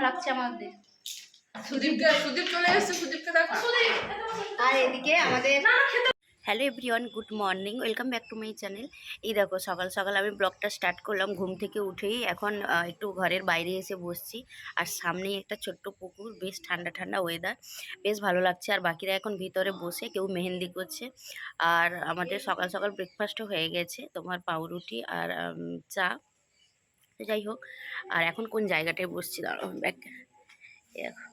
লাগছে আমাদের। সুদীপ চলে এসেছে, সুদীপকে দেখো। আর এদিকে আমাদের hello everyone, good morning, welcome back to my channel. এই দেখো সকাল সকাল আমি ব্লগটা স্টার্ট করলাম ঘুম থেকে উঠেই। এখন একটু ঘরের বাইরে এসে বসছি, আর সামনেই একটা ছোট্ট পুকুর, বেশ ঠান্ডা ঠান্ডা ওয়েদার, বেশ ভালো লাগছে। আর বাকিরা এখন ভিতরে বসে কেউ মেহেন্দি করছে। আর আমাদের সকাল সকাল ব্রেকফাস্টও হয়ে গেছে, তোমার পাউরুটি আর চা। যাই হোক, আর এখন কোন জায়গাটায় বসছি দাঁড়াও, ব্যাক দেখো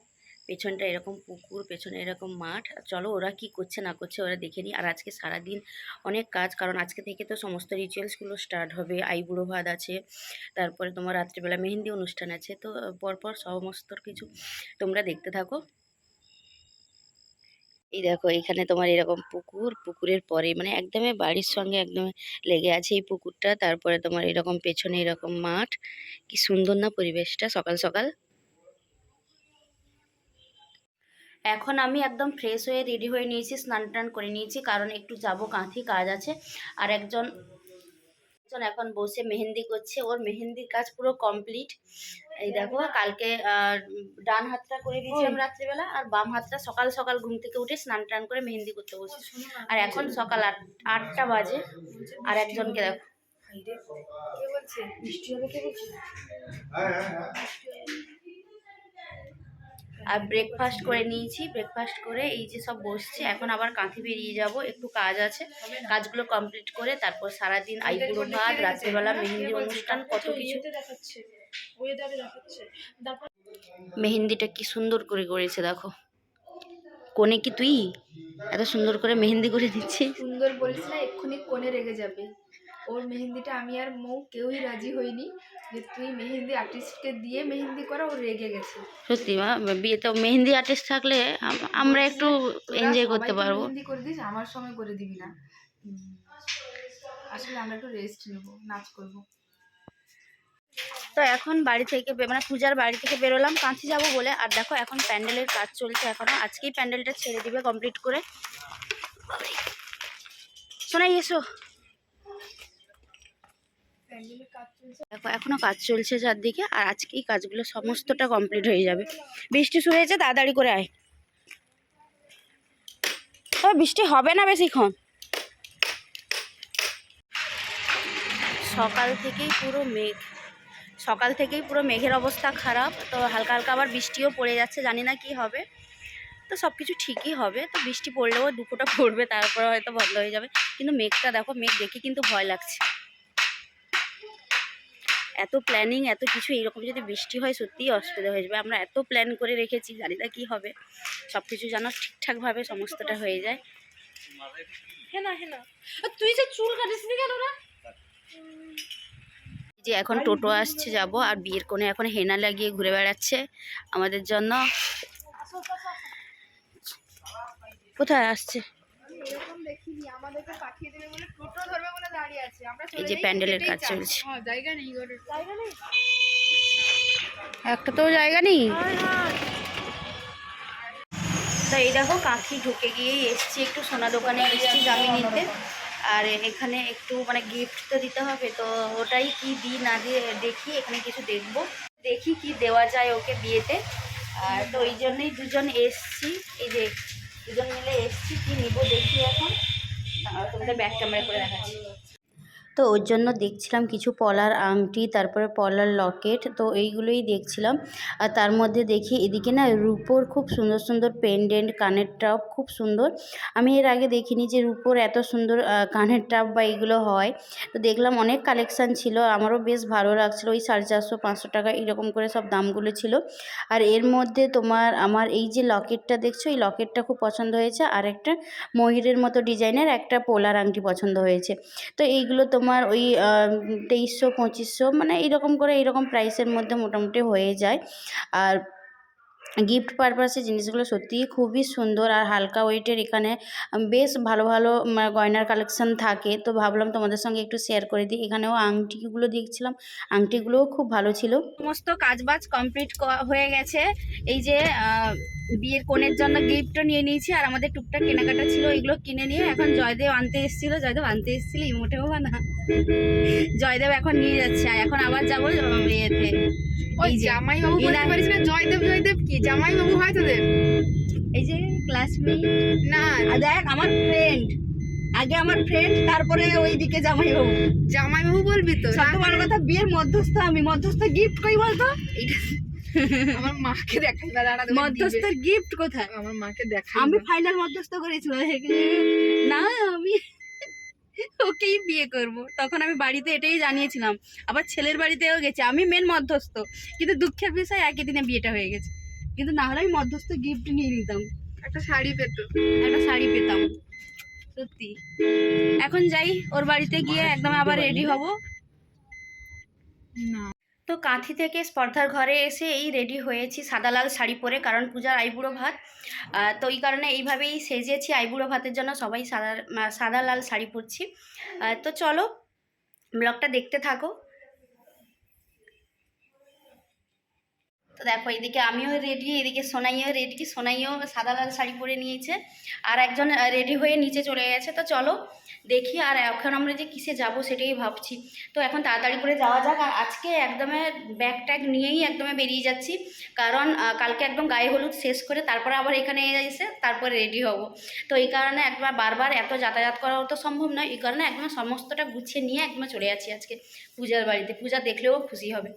পেছনটা এরকম পুকুর, পেছনে এরকম মাঠ। চলো ওরা কি করছে না করছে ওরা দেখে নিই। আর আজকে সারাদিন অনেক কাজ, কারণ আজকে থেকে তো সমস্ত রিচুয়ালসগুলো স্টার্ট হবে। আইবুড়ো ভাত আছে, তারপরে তোমার রাত্রিবেলা মেহেন্দি অনুষ্ঠান আছে। তো পরপর সমস্ত কিছু তোমরা দেখতে থাকো। এই দেখো এখানে তোমার এরকম পুকুর, পুকুরের পরে মানে একদমই বাড়ির সঙ্গে একদম লেগে আছে এই পুকুরটা। তারপরে তোমার এরকম পেছনে এরকম মাঠ, কি সুন্দর না পরিবেশটা সকাল সকাল। এখন আমি একদম ফ্রেশ হয়ে রেডি হয়ে নিয়েছি, স্নান টান করে নিয়েছি, কারণ একটু যাব কাঁথি, কাজ আছে। আর একজন এখন বসে মেহেন্দি করছে, ওর মেহেন্দির কাজ পুরো কমপ্লিট। এই দেখো কালকে ডান হাতটা করে দিয়েছিলাম রাত্রিবেলা, আর বাম হাতটা সকাল সকাল ঘুম থেকে উঠে স্নান টান করে মেহেন্দি করতে বসে। আর এখন সকাল 8টা বাজে। আর একজনকে দেখো কে বলছে বৃষ্টি হবে, কে বলছে। আর ব্রেকফাস্ট করে নিয়েছি, ব্রেকফাস্ট করে এই যে সব বসছে। এখন আবার কাঁথি বেরিয়ে যাব, একটু কাজ আছে, কাজগুলো কমপ্লিট করে তারপর সারাদিন আইবুড়ো ভাত, রাত্রেবেলা মেহেন্দি অনুষ্ঠান, কত কিছু। মেহেন্দিটা কি সুন্দর করে করেছে দেখো। কোনে কি তুই এত সুন্দর করে মেহেন্দি করে দিচ্ছিস? সুন্দর বলিস না, এক্ষুনি কোণে রেগে যাবে। ওর মেহেন্দিটা আমি আর মৌ কেউই রাজি হইনি যে তুই মেহেন্দি আর্টিস্টকে দিয়ে মেহেন্দি করা, ও রেগে গেছে। সত্যি মা, বিয়েতে মেহেন্দি আর্টিস্ট থাকলে আমরা একটু এনজয় করতে পারবো। মেহেন্দি করে দিস, আমার সময় করে দিবি না। আসলে আমরা একটু রেস্ট নেবো, নাচ করবো। তো এখন বাড়ি থেকে মানে পূজার বাড়ি থেকে বেরোলাম কাঁথি যাবো বলে। আর দেখো এখন প্যান্ডেলের কাজ চলছে, এখনো আজকেই প্যান্ডেলটা ছেড়ে দিবে কমপ্লিট করে। শোনাই এসো, দেখো এখনো কাজ চলছে চারদিকে, আর আজকেই কাজগুলো সমস্তটা কমপ্লিট হয়ে যাবে। বৃষ্টি শুরু হয়েছে, তাড়াতাড়ি করে আয়। তবে বৃষ্টি হবে না বেশিক্ষণ। সকাল থেকেই পুরো মেঘের অবস্থা খারাপ। তো হালকা হালকা আবার বৃষ্টিও পড়ে যাচ্ছে, জানি না কি হবে। তো সব কিছু ঠিকই হবে। তো বৃষ্টি পড়লেও দুপুরটা পড়বে, তারপরে হয়তো বন্ধ হয়ে যাবে। কিন্তু মেঘটা দেখো, মেঘ দেখে কিন্তু ভয় লাগছে। এত প্ল্যানিং, এত কিছু, এইরকম যদি বৃষ্টি হয় সত্যিই অসুবিধা হয়ে যাবে। আমরা এত প্ল্যান করে রেখেছি, জানি না কী হবে। সব কিছু যেন ঠিকঠাকভাবে সমস্তটা হয়ে যায়। তুই যে চুল কাটিসনি কেন না? যে এখন টোটো আসছে, যাব। আর বিয়ের কোণে এখন হেনা লাগিয়ে ঘুরে বেড়াচ্ছে আমাদের জন্য। কোথায় আসছে? এই যে প্যান্ডেলের কাজ চলছে, একটা তো জায়গা নেই। তো এই দেখো কাঁথি ঢুকে গিয়েই এসছি, একটু সোনা দোকানে এসছি জামি নিতে। আর এখানে একটু মানে গিফট তো দিতে হবে, তো ওটাই কি দিই না দিয়ে দেখি, এখানে কিছু দেখি কি দেওয়া যায় ওকে বিয়েতে। আর তো ওই জন্যই দুজন এসছি, এই যে দুজন মিলে এসছি, কি নিব দেখি এখন। তোমাদের ব্যাক ক্যামেরা করে দেখাচ্ছি। তো ওর জন্য দেখছিলাম কিছু পলার আংটি, তারপরে পলার লকেট, তো এইগুলোই দেখছিলাম। আর তার মধ্যে দেখি এদিকে না রূপোর খুব সুন্দর সুন্দর পেন্ডেন্ট, কানের টপ খুব সুন্দর। আমি এর আগে দেখিনি যে রূপোর এত সুন্দর কানের টপ বা এইগুলো হয়। তো দেখলাম অনেক কালেকশান ছিল, আমারও বেশ ভালো লাগছিলো। ওই 450-500 টাকা এরকম করে সব দামগুলো ছিল। আর এর মধ্যে তোমার আমার এই যে লকেটটা দেখছো, এই লকেটটা খুব পছন্দ হয়েছে। আর একটা ময়ূরের মতো ডিজাইনের একটা পোলার আংটি পছন্দ হয়েছে। তো এইগুলো তোমার ওই 2300-2500 মানে এইরকম করে, এইরকম প্রাইসের মধ্যে মোটামুটি হয়ে যায়। আর গিফট পারপাসে জিনিসগুলো সত্যিই খুবই সুন্দর আর হালকা ওয়েটের। এখানে বেশ ভালো ভালো গয়নার কালেকশান থাকে, তো ভাবলাম তোমাদের সঙ্গে একটু শেয়ার করে দিই। এখানেও আংটিগুলো দেখছিলাম, আংটিগুলোও খুব ভালো ছিল। সমস্ত কাজবাজ কমপ্লিট হয়ে গেছে। এই যে বিয়ের কোণের জন্য গিফটও নিয়ে নিয়েছি, আর আমাদের টুকটাক কেনাকাটা ছিল, এগুলো কিনে নিয়ে এখন জয়দেব আনতে এসেছিলো ইমোটেও না জয়দেব এখন নিয়ে যাচ্ছে, আর এখন আবার যাবো ইয়েতে। ওই এই যে জামাই বাবু বলতে পারিস না, জয়দেব জয়দেব কি জামাই বাবু হয় তোদের? এই যে ক্লাসমেট, না দেখ আমার ফ্রেন্ড, আগে আমার ফ্রেন্ড, তারপরে ওইদিকে জামাই বাবু। জামাই বাবু বলবি তো? সব বড় কথা, বিয়ের মধ্যস্থ আমি। মধ্যস্থ গিফট কই বলতো? এইটা আমার মাকে দেখাই বা দাঁড়া মধ্যস্থের গিফট কোথায়? আমার মাকে দেখাই। আমি ফাইনাল মধ্যস্থ করেছিলাম না, আমি ওকেই বিয়ে করব। তখন আমি বাড়িতে এটাই জানিয়েছিলাম, আবার ছেলের বাড়িতেও গেছে। আমি মেন মধ্যস্থ, কিন্তু দুঃখের বিষয় একই দিনে বিয়েটা হয়ে গেছে। কিন্তু না হলে আমি মধ্যস্থ গিফট নিয়ে নিতাম, একটা শাড়ি পেতো। একটা শাড়ি পেতাম সত্যি। এখন যাই ওর বাড়িতে গিয়ে একদম আবার রেডি হব। না তো কাঁথি থেকে স্পর্ধার ঘরে এসে এই রেডি হয়েছি সাদা লাল শাড়ি পরে, কারণ পূজার আইবুড়ো ভাত। তো এই কারণে এইভাবেই সেজেছি আইবুড়ো ভাতের জন্য, সবাই সাদা লাল শাড়ি পরছি। তো চলো ব্লগটা দেখতে থাকো। তো দেখো এদিকে আমিও রেডি, এদিকে সোনাইও রেডি। সোনাইও সাদা লাল শাড়ি পরে নিয়েছে, আর একজন রেডি হয়ে নিচে চলে গেছে। তো চলো দেখি। আর এখন আমরা যে কিসে যাব সেটাই ভাবছি। তো এখন তাড়াতাড়ি করে যাওয়া যাক। আর আজকে একদমে ব্যাগ ট্যাগ নিয়েই একদমে বেরিয়ে যাচ্ছি, কারণ কালকে একদম গায়ে হলুদ শেষ করে তারপরে আবার এখানে এসে তারপরে রেডি হব। তো এই কারণে একবার বারবার এত যাতায়াত করা তো সম্ভব নয়, এই কারণে একদম সমস্তটা গুছিয়ে নিয়ে একদম চলে যাচ্ছি আজকে পূজার বাড়িতে। পূজা দেখলেও খুশি হবে।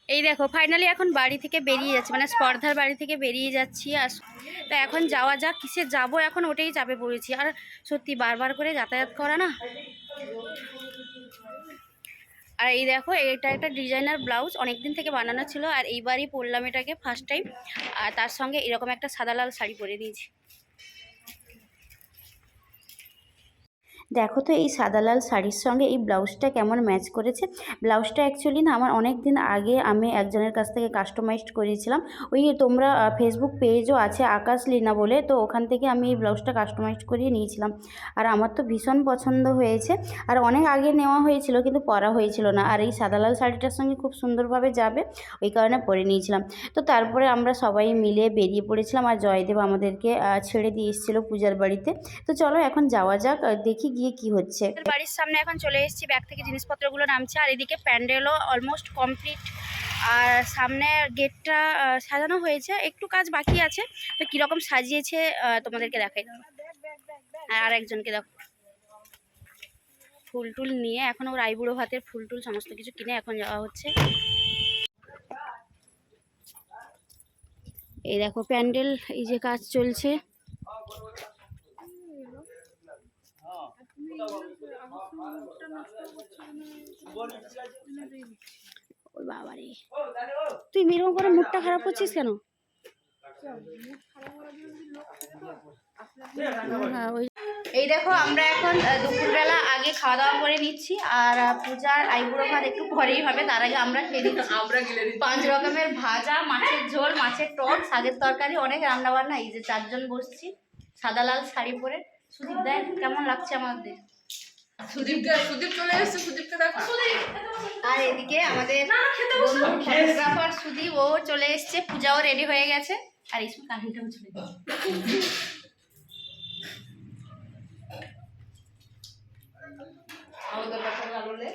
এই দেখো ফাইনালি এখন বাড়ি থেকে বেরিয়ে যাচ্ছি, মানে স্পর্ধার বাড়ি থেকে বেরিয়ে যাচ্ছি। আর তো এখন যাওয়া যাক, কিসে যাব এখন ওটাই চাপে পড়েছি। আর সত্যি বারবার করে যাতায়াত করা না। আর এই দেখো এটা একটা ডিজাইনার ব্লাউজ, অনেক দিন থেকে বানানো ছিল, আর এইবারই পরলাম এটাকে ফার্স্ট টাইম। আর তার সঙ্গে এরকম একটা সাদা লাল শাড়ি পরে দিয়েছি। দেখো তো এই সাদা লাল শাড়ির সঙ্গে এই ব্লাউজটা কেমন ম্যাচ করেছে। ব্লাউজটা অ্যাকচুয়ালি না আমার অনেক দিন আগে আমি একজনের কাছ থেকে কাস্টমাইজড করিয়েছিলাম। ওই তোমরা ফেসবুক পেজও আছে আকাশ লীনা বলে, তো ওখান থেকে আমি এই ব্লাউজটা কাস্টমাইজড করিয়ে নিয়েছিলাম। আর আমার তো ভীষণ পছন্দ হয়েছে, আর অনেক আগে নেওয়া হয়েছিল কিন্তু পরা হয়েছিল না। আর এই সাদা লাল শাড়িটার সঙ্গে খুব সুন্দরভাবে যাবে, ওই কারণে পরে নিয়েছিলাম। তো তারপরে আমরা সবাই মিলে বেরিয়ে পড়েছিলাম, আর জয়দেব আমাদেরকে ছেড়ে দিয়ে এসেছিলো পূজার বাড়িতে। তো চলো এখন যাওয়া যাক, দেখি গিয়ে কি হচ্ছে। বাড়ির সামনে এখন চলে এসেছি, ব্যাগ থেকে জিনিসপত্রগুলো নামছে। আর এদিকে প্যান্ডেলও অলমোস্ট কমপ্লিট, আর সামনে গেটটা সাজানো হয়েছে, একটু কাজ বাকি আছে। তো কীরকম সাজিয়েছে তোমাদেরকে দেখাই দাও। আর একজনকে দেখো ফুল টুল নিয়ে, এখন ওর আইবুড়ো ভাতের ফুল টুল সমস্ত কিছু কিনে এখন যাওয়া হচ্ছে। এই দেখো প্যান্ডেল, এই যে কাজ চলছে। ওই বাবারে, তুই এরকম করে মুডটা খারাপ করছিস কেন? এই দেখো আমরা এখন দুপুরবেলা আগে খাওয়া দাওয়া করে নিচ্ছি, আর পূজার আইবুড়ো ভাত একটু পরেই হবে, তার আগে আমরা খেয়ে দিচ্ছি। 5 রকমের ভাজা, মাছের ঝোল, মাছের টক, শাকের তরকারি, অনেক রান্না বান্না। এই যে 4 জন বসছি সাদা লাল শাড়ি পরে। সুদীপ দেখ কেমন লাগছে আমাদের। সুদীপ চলে এসেছে, সুদীপকে দেখো। আর এদিকে আমাদের বন্ধু ফটোগ্রাফার সুদীপ, ও চলে এসছে। পূজাও রেডি হয়ে গেছে, আর এই সময় কাহিনীটাও চলে গেছে। আমাদের কথা বলে